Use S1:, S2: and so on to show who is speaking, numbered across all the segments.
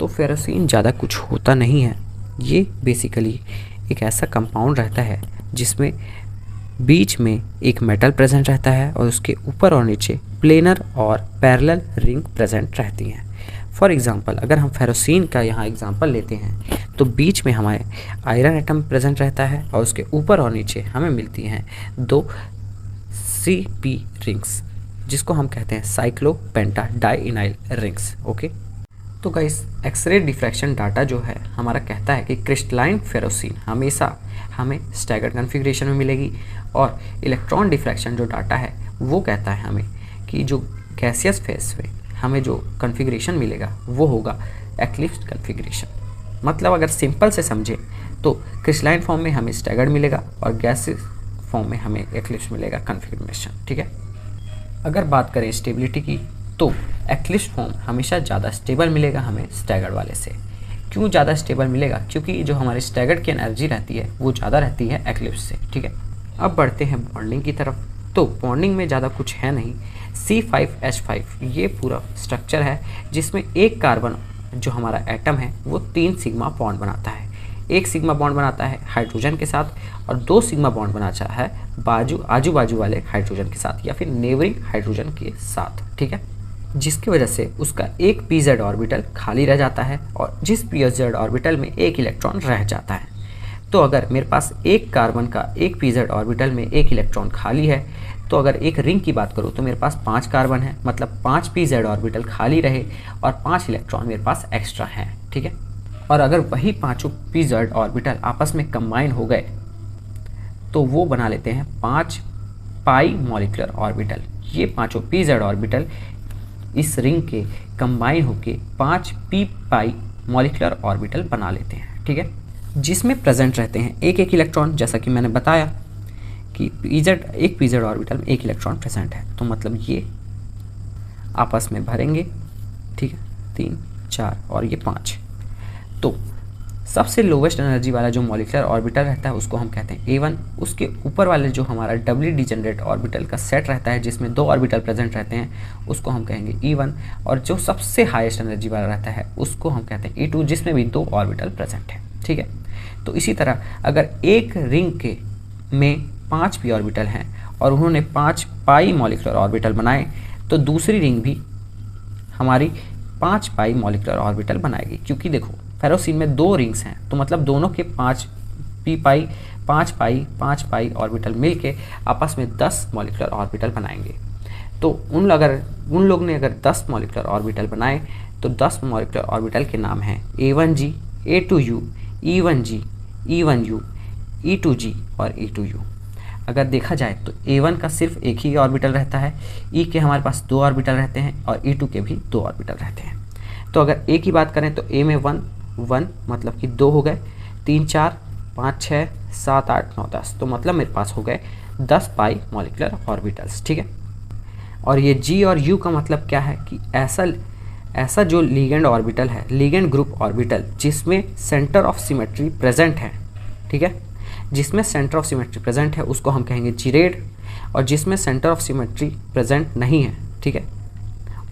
S1: तो फेरोसिन ज़्यादा कुछ होता नहीं है। ये बेसिकली एक ऐसा कंपाउंड रहता है जिसमें बीच में एक मेटल प्रेजेंट रहता है और उसके ऊपर और नीचे प्लेनर और पैरेलल रिंग प्रेजेंट रहती हैं। फॉर एग्जांपल अगर हम फेरोसिन का यहाँ एग्जांपल लेते हैं तो बीच में हमारे आयरन एटम प्रेजेंट रहता है और उसके ऊपर और नीचे हमें मिलती हैं 2 CP रिंग्स, जिसको हम कहते हैं साइक्लोपेंटा डाइइनाइल रिंग्स। ओके, तो गाइस एक्सरे डिफ्रैक्शन डाटा जो है हमारा कहता है कि क्रिस्टलाइन फेरोसिन हमेशा हमें स्टैगर्ड कॉन्फ़िगरेशन में मिलेगी, और इलेक्ट्रॉन डिफ्रैक्शन जो डाटा है वो कहता है हमें कि जो गैसियस फेस में हमें जो कॉन्फ़िगरेशन मिलेगा वो होगा एक्लिप्स कॉन्फ़िगरेशन। मतलब अगर सिंपल से समझें तो क्रिस्टलाइन फॉर्म में हमें स्टैगर्ड मिलेगा और गैसियस फॉर्म में हमें एक्लिप्स मिलेगा कॉन्फ़िगरेशन। ठीक है, अगर बात करें स्टेबिलिटी की तो एक्लिप्स फॉर्म हमेशा ज़्यादा स्टेबल मिलेगा हमें स्टैगर्ड वाले से। क्यों ज़्यादा स्टेबल मिलेगा? क्योंकि जो हमारे स्टैगर्ड की एनर्जी रहती है वो ज़्यादा रहती है एक्लिप्स से। ठीक है, अब बढ़ते हैं बॉन्डिंग की तरफ। तो बॉन्डिंग में ज़्यादा कुछ है नहीं, C5H5 ये पूरा स्ट्रक्चर है जिसमें एक कार्बन जो हमारा एटम है वो 3 सिग्मा बॉन्ड बनाता है। एक सिग्मा बॉन्ड बनाता है हाइड्रोजन के साथ और 2 सिग्मा बॉन्ड बनाता है आजू बाजू वाले हाइड्रोजन के साथ या फिर नेबरिंग हाइड्रोजन के साथ। ठीक है, जिसकी वजह से उसका एक pz ऑर्बिटल खाली रह जाता है और जिस pz ऑर्बिटल में एक इलेक्ट्रॉन रह जाता है। तो अगर मेरे पास एक कार्बन का एक pz ऑर्बिटल में एक इलेक्ट्रॉन खाली है, तो अगर एक रिंग की बात करूँ तो मेरे पास 5 कार्बन है, मतलब 5 pz ऑर्बिटल खाली रहे और 5 इलेक्ट्रॉन मेरे पास एक्स्ट्रा हैं। ठीक है, और अगर वही 5 pz ऑर्बिटल आपस में कंबाइन हो गए तो वो बना लेते हैं 5 पाई मॉलिक्यूलर ऑर्बिटल। ये 5 pz ऑर्बिटल इस रिंग के कंबाइन होके 5 p पाई मॉलिक्यूलर ऑर्बिटल बना लेते हैं। ठीक है, जिसमें प्रेजेंट रहते हैं एक एक इलेक्ट्रॉन, जैसा कि मैंने बताया कि एक pz ऑर्बिटल में एक इलेक्ट्रॉन प्रेजेंट है, तो मतलब ये आपस में भरेंगे। ठीक है, 3 4 और ये 5। तो सबसे लोवेस्ट एनर्जी वाला जो मॉलिक्यूलर ऑर्बिटल रहता है उसको हम कहते हैं A1। उसके ऊपर वाले जो हमारा डबली डिजेनरेट ऑर्बिटल का सेट रहता है जिसमें 2 ऑर्बिटल प्रेजेंट रहते हैं उसको हम कहेंगे E1, और जो सबसे हाईएस्ट एनर्जी वाला रहता है उसको हम कहते हैं E2, जिसमें भी 2 ऑर्बिटल प्रेजेंट है। ठीक है, तो इसी तरह अगर एक रिंग के में 5 p ऑर्बिटल हैं और उन्होंने 5 पाई मॉलिक्यूलर ऑर्बिटल बनाए, तो दूसरी रिंग भी हमारी 5 पाई मॉलिक्यूलर ऑर्बिटल बनाएगी। क्योंकि देखो फेरोसिन में 2 रिंग्स हैं, तो मतलब दोनों के 5 पाई ऑर्बिटल मिलके आपस में 10 मॉलिक्यूलर ऑर्बिटल बनाएंगे। तो उन लोग ने अगर 10 मॉलिक्यूलर ऑर्बिटल बनाए तो 10 मॉलिक्यूलर ऑर्बिटल के नाम हैं A1G, A2U, E1G, E1U, E2G और E2U। अगर देखा जाए तो A1 का सिर्फ एक ही ऑर्बिटल रहता है, E के हमारे पास 2 ऑर्बिटल रहते हैं और E2 के भी 2 ऑर्बिटल रहते हैं। तो अगर A की बात करें तो A में 1 मतलब कि 2 हो गए, 3 4 5 6 7 8 9 10, तो मतलब मेरे पास हो गए 10 पाई मॉलिक्यूलर ऑर्बिटल्स। ठीक है, और ये G और U का मतलब क्या है कि ऐसा जो लीगेंड ऑर्बिटल है, लीगेंड ग्रुप ऑर्बिटल जिसमें सेंटर ऑफ सिमेट्री प्रेजेंट है। ठीक है, जिसमें सेंटर ऑफ सिमेट्री प्रेजेंट है उसको हम कहेंगे जीरेड, और जिसमें सेंटर ऑफ सिमेट्री प्रेजेंट नहीं है, ठीक है,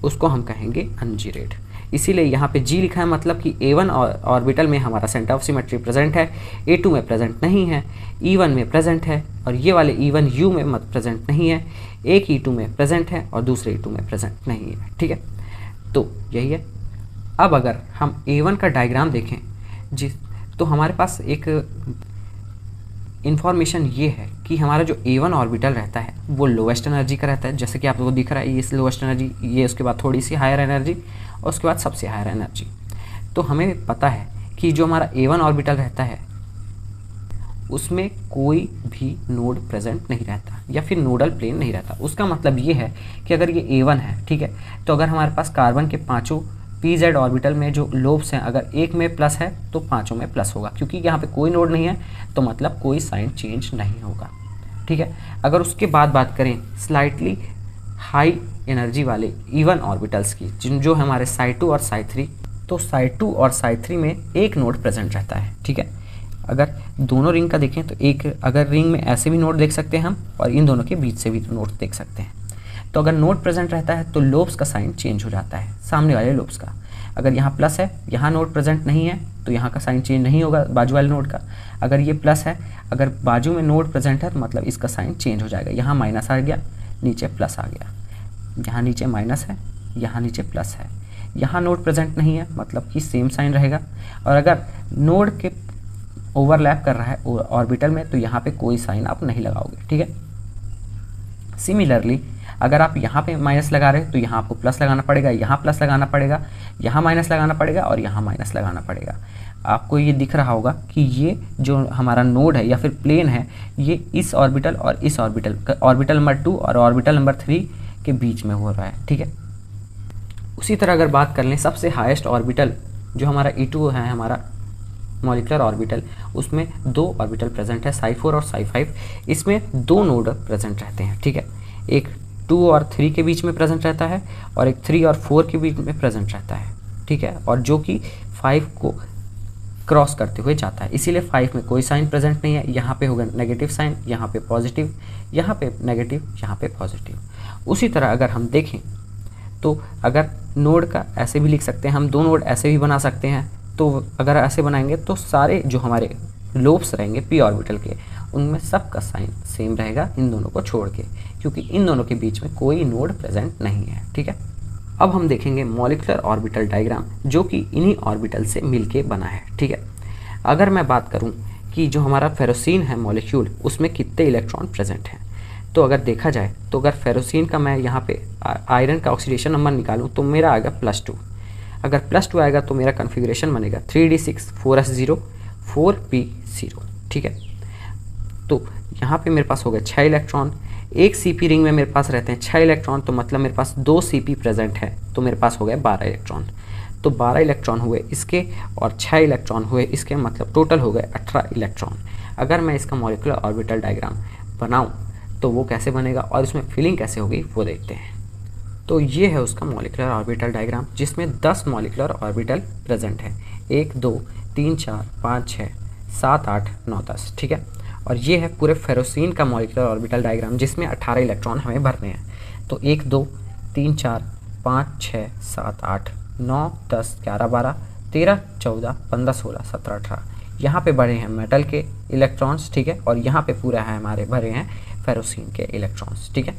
S1: उसको हम कहेंगे अनजीरेड। इसीलिए यहाँ पे G लिखा है, मतलब कि A1 ऑर्बिटल में हमारा सेंटर ऑफ सिमेट्री प्रेजेंट है, A2 में प्रेजेंट नहीं है, E1 में प्रेजेंट है, और ये वाले E1U में प्रेजेंट नहीं है, एक E2 में प्रेजेंट है और दूसरे E2 में प्रेजेंट नहीं है। ठीक है, तो यही है। अब अगर हम A1 का डायग्राम देखें तो हमारे पास एक इन्फॉर्मेशन ये है कि हमारा जो A1 ऑर्बिटल रहता है वो लोवेस्ट एनर्जी का रहता है, जैसे कि आप लोगों को दिख रहा है ये लोवेस्ट एनर्जी, ये उसके बाद थोड़ी सी हायर एनर्जी और उसके बाद सबसे हायर एनर्जी। तो हमें पता है कि जो हमारा A1 ऑर्बिटल रहता है उसमें कोई भी नोड प्रेजेंट नहीं रहता या फिर नोडल प्लेन नहीं रहता। उसका मतलब ये है कि अगर ये A1 है, ठीक है, तो अगर हमारे पास कार्बन के 5 pz ऑर्बिटल में जो लोब्स हैं अगर एक में प्लस है तो 5 में प्लस होगा, क्योंकि यहाँ पे कोई नोड नहीं है तो मतलब कोई साइन चेंज नहीं होगा। ठीक है, अगर उसके बाद बात करें स्लाइटली हाई एनर्जी वाले E1 ऑर्बिटल्स की, जो हमारे Psi2 और Psi3, तो Psi2 और Psi3 में एक नोड प्रेजेंट रहता है। ठीक है, अगर दोनों रिंग का देखें तो एक, अगर रिंग में ऐसे भी नोड देख सकते हैं हम और इन दोनों के बीच से भी नोड देख सकते हैं। तो अगर नोड प्रेजेंट रहता है तो लोब्स का साइन चेंज हो जाता है, सामने वाले लोब्स का। अगर यहाँ प्लस है, यहाँ नोड प्रेजेंट नहीं है तो यहाँ का साइन चेंज नहीं होगा बाजू वाले नोड का। अगर ये प्लस है, अगर बाजू में नोड प्रेजेंट है तो मतलब इसका साइन चेंज हो जाएगा। यहाँ माइनस आ गया, नीचे प्लस आ गया, यहाँ नीचे माइनस है, यहाँ नीचे प्लस है। यहाँ नोड प्रेजेंट नहीं है मतलब कि सेम साइन रहेगा। और अगर नोड के ओवरलैप कर रहा है ऑर्बिटल में तो यहाँ पे कोई साइन आप नहीं लगाओगे, ठीक है। सिमिलरली अगर आप यहाँ पे माइनस लगा रहे हैं तो यहाँ आपको प्लस लगाना पड़ेगा, यहाँ प्लस लगाना पड़ेगा, यहाँ माइनस लगाना पड़ेगा और यहाँ माइनस लगाना पड़ेगा। आपको ये दिख रहा होगा कि ये जो हमारा नोड है या फिर प्लेन है, ये इस ऑर्बिटल और इस ऑर्बिटल नंबर 2 और ऑर्बिटल नंबर 3 के बीच में हो रहा है, ठीक है। उसी तरह अगर बात कर लें सबसे हाईएस्ट ऑर्बिटल जो हमारा E2 है, हमारा मॉलिक्यूलर ऑर्बिटल, उसमें 2 ऑर्बिटल प्रेजेंट है, psi 4 और psi 5। इसमें 2 नोड प्रेजेंट रहते हैं, ठीक है। एक 2 और 3 के बीच में प्रेजेंट रहता है और एक 3 और 4 के बीच में प्रेजेंट रहता है, ठीक है। और जो कि 5 को क्रॉस करते हुए जाता है, इसीलिए 5 में कोई साइन प्रेजेंट नहीं है। यहाँ पे होगा नेगेटिव साइन, यहाँ पे पॉजिटिव, यहाँ पे नेगेटिव, यहाँ पे पॉजिटिव। उसी तरह अगर हम देखें तो अगर नोड का ऐसे भी लिख सकते हैं हम, 2 नोड ऐसे भी बना सकते हैं। तो अगर ऐसे बनाएंगे तो सारे जो हमारे लोब्स रहेंगे p ऑर्बिटल के, उनमें सबका साइन सेम रहेगा इन दोनों को छोड़ के, क्योंकि इन दोनों के बीच में कोई नोड प्रेजेंट नहीं है, ठीक है। अब हम देखेंगे मॉलिक्यूलर ऑर्बिटल डायग्राम जो कि इन्हीं ऑर्बिटल से मिलके बना है, ठीक है। अगर मैं बात करूं कि जो हमारा फेरोसीन है मॉलिक्यूल, उसमें कितने इलेक्ट्रॉन प्रेजेंट हैं, तो अगर देखा जाए तो अगर फेरोसीन का मैं यहाँ पे आयरन का ऑक्सीडेशन नंबर निकालूं तो मेरा आएगा +2। अगर +2 आएगा तो मेरा कन्फिग्रेशन बनेगा 3d6 4s0 4p0, ठीक है। तो यहाँ पे मेरे पास हो गए 6 इलेक्ट्रॉन। एक CP रिंग में मेरे पास रहते हैं 6 इलेक्ट्रॉन, तो मतलब मेरे पास 2 CP प्रेजेंट है, तो मेरे पास हो गए 12 इलेक्ट्रॉन। तो 12 इलेक्ट्रॉन हुए इसके और 6 इलेक्ट्रॉन हुए इसके, मतलब टोटल हो गए 18 इलेक्ट्रॉन। अगर मैं इसका मॉलिक्यूलर ऑर्बिटल डायग्राम बनाऊँ तो वो कैसे बनेगा और इसमें फिलिंग कैसे होगी वो देखते हैं। तो ये है उसका मॉलिक्यूलर ऑर्बिटल डायग्राम जिसमें 10 मॉलिक्यूलर ऑर्बिटल प्रेजेंट है, 1 2 3 4 5 6 7 8 9 10, ठीक है। और ये है पूरे फेरोसीन का मॉलिक्यूलर ऑर्बिटल डायग्राम जिसमें 18 इलेक्ट्रॉन हमें भरने हैं। तो 1 2 3 4 5 6 7 8 9 10 11 12 13 14 15 16 17 18, यहाँ पे भरे हैं मेटल के इलेक्ट्रॉन्स, ठीक है। और यहाँ पे पूरा है हमारे भरे हैं फेरोसीन के इलेक्ट्रॉन्स, ठीक है।